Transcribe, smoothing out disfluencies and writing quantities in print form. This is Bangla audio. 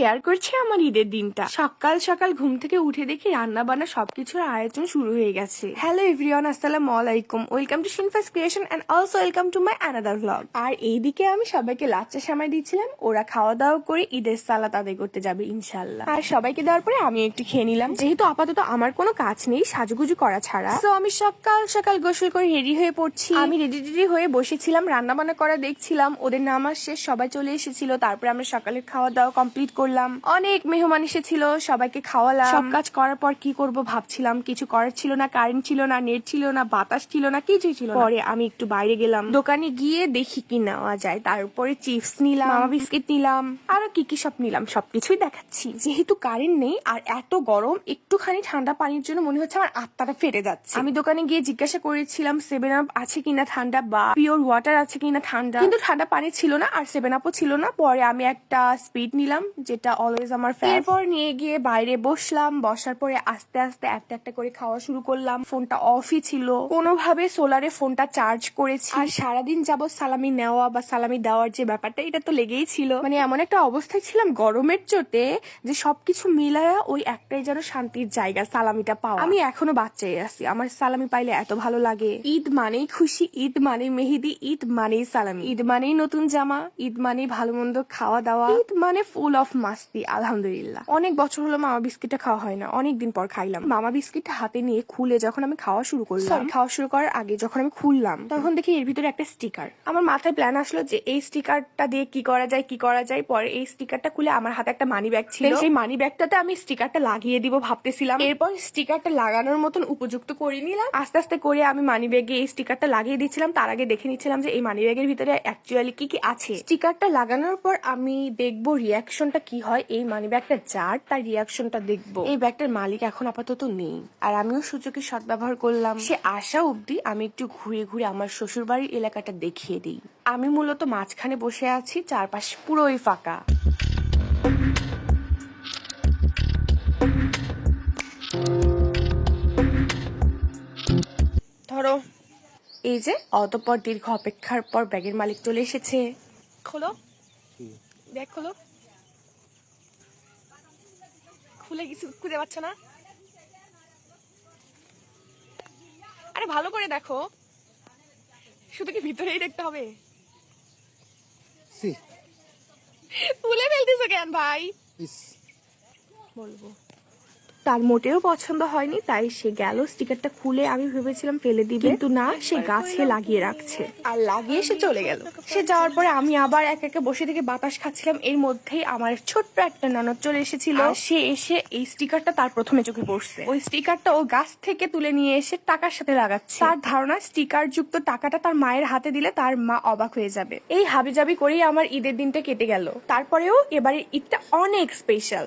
শেয়ার করছি আমার ঈদের দিনটা। সকাল সকাল ঘুম থেকে উঠে দেখি রান্না বান্না সবকিছুর আয়োজন শুরু হয়ে গেছে। হ্যালো এভরিওয়ান, আসসালামু আলাইকুম, ওয়েলকাম টু শিনফাস creation and also welcome to my another vlog. আর এইদিকে আমি সবাইকে লাচ্চা সামাই দিচ্ছিলাম, ওরা খাওয়া দাওয়া করে ঈদের সালাত আদায় করতে যাবে ইনশাল্লাহ। আর সবাইকে দেওয়ার পরে আমি একটু খেয়ে নিলাম, যেহেতু আপাতত আমার কোনো কাজ নেই সাজুগুজু করা ছাড়া। তো আমি সকাল সকাল গোসল করে রেডি হয়ে পড়ছি। আমি রেডি হয়ে বসেছিলাম, রান্না বান্না করা দেখছিলাম, ওদের নামাজ শেষ, সবাই চলে এসেছিল। তারপরে আমরা সকালের খাওয়া দাওয়া কমপ্লিট করলাম। অনেক মেহমান এসেছিল, সবাইকে খাওয়ালাম। সব কাজ করার পর কি করব ভাবছিলাম, কিছু করার ছিল না, কারেন্ট ছিল না, নেট ছিল না, বাতাস ছিল না, কিছুই ছিল না। পরে আমি একটু বাইরে গেলাম, দোকানে গিয়ে দেখি কি নেওয়া যায়। তারপরে চিপস নিলাম, মামা বিস্কিট নিলাম, আরো কি কি সব নিলাম, সবকিছুই দেখাচ্ছি। যেহেতু কারেন্ট নেই আর এত গরম, একটুখানি ঠান্ডা পানির জন্য মনে হচ্ছে আমার আত্মাটা ফেটে যাচ্ছে। আমি দোকানে গিয়ে জিজ্ঞাসা করেছিলাম 7 আপ আছে কিনা ঠান্ডা, বা পিওর ওয়াটার আছে কিনা ঠান্ডা, কিন্তু ঠান্ডা পানি ছিল না আর 7 আপও ছিল না। পরে আমি একটা স্পিড নিলাম, যেটা অলওয়েজ আমার ফেভারিট। এরপর নিয়ে গিয়ে বাইরে বসলাম, বসার পরে আস্তে আস্তে একটা একটা করে খাওয়া শুরু করলাম। ফোনটা অফই ছিল, কোনোভাবে সোলারে ফোনটা চার্জ করেছি। আর সারাদিন যাবত সালামি নেওয়া বা সালামি দেওয়ার যে ব্যাপারটা, এটা তো লেগেই ছিল। মানে এমন একটা অবস্থায় ছিলাম গরমের চোটে, যে সবকিছু মিলায়া ওই একটাই যেন শান্তির জায়গা, সালামিটা পাওয়া। আমি এখনো বাচ্চাই আছি, আমার সালামি পাইলে এত ভালো লাগে। ঈদ মানেই খুশি, ঈদ মানেই মেহেদি, ঈদ মানেই সালামি, ঈদ মানেই নতুন জামা, ঈদ মানেই ভালো মন্দ খাওয়া দাওয়া, ঈদ মানে ফুল অফ মাস্তি। আলহামদুলিল্লাহ, অনেক বছর হলো মামা বিস্কিটটা খাওয়া হয় না, অনেকদিন পর খাইলাম। মামা বিস্কিটটা হাতে নিয়ে খুলে যখন আমি খাওয়া শুরু করলাম, খাওয়া শুরু করার আগে যখন আমি খুললাম, তখন দেখি এর ভিতরে একটা স্টিকার। আমার মাথায় প্ল্যান আসলো যে এই স্টিকারটা দিয়ে কি করা যায়। পরে এই স্টিকারটা খুলে আমার হাতে একটা মানি ব্যাগ ছিল, সেই মানি ব্যাগটাতে আমি স্টিকারটা লাগিয়ে দিব ভাবতেছিলাম। এরপর স্টিকারটা লাগানোর মতন উপযুক্ত করে নিলাম। আস্তে আস্তে করে আমি মানি ব্যাগে এই স্টিকারটা লাগিয়ে দিচ্ছিলাম। তার আগে দেখে নিচ্ছিলাম যে এই মানি ব্যাগের ভিতরে অ্যাকচুয়ালি কি কি আছে। স্টিকারটা লাগানোর পর আমি দেখবো রিয়াকশনটা কি হয়। এই মানি ব্যাগটা যার, তার রিয়াকশনটা দেখবো। এই ব্যাগটার মালিক এখন আপাতত নেই, আর আমিও সুযোগের সদ্ব্যবহার করলাম। সে আসা অবধি আমি একটু ঘুরে ঘুরে আমার শ্বশুর বাড়ির এলাকাটা দেখিয়ে দিই। আমি মূলত মাঝখানে বসে আছি, চারপাশ পুরোই ফাঁকা। ধরো, এই যে অতঃপর দীর্ঘ অপেক্ষার পর ব্যাগের মালিক চলে এসেছে। খোলো ব্যাগ, খোলো। খুলে কিছু খুঁজে পাচ্ছ না? আরে ভালো করে দেখো, শুধু কি ভিতরেই দেখতে হবে? তুলে ফেলতেছো কেন ভাই? বলবো তার মোটেও পছন্দ হয়নি, তাই সে গেল। স্টিকারটা খুলে আমি ভেবেছিলাম ফেলে দিবে, কিন্তু না, সে গাছে লাগিয়ে রাখছে। আর লাগিয়ে সে চলে গেল। সে যাওয়ার পরে আমি আবার এক একে বসে থেকে বাতাস খাচ্ছিলাম। এর মধ্যেই আমার ছোট্ট একটা ননদ চলে এসেছিল। সে এসে এই স্টিকারটা তার প্রথমে চোখে পড়ছে। ওই স্টিকারটা ও গাছ থেকে তুলে নিয়ে এসে টাকার সাথে লাগাচ্ছে। তার ধারণা স্টিকার যুক্ত টাকাটা তার মায়ের হাতে দিলে তার মা অবাক হয়ে যাবে। এই হাবিজাবি করেই আমার ঈদের দিনটা কেটে গেল। তারপরেও এবারে ঈদটা অনেক স্পেশাল।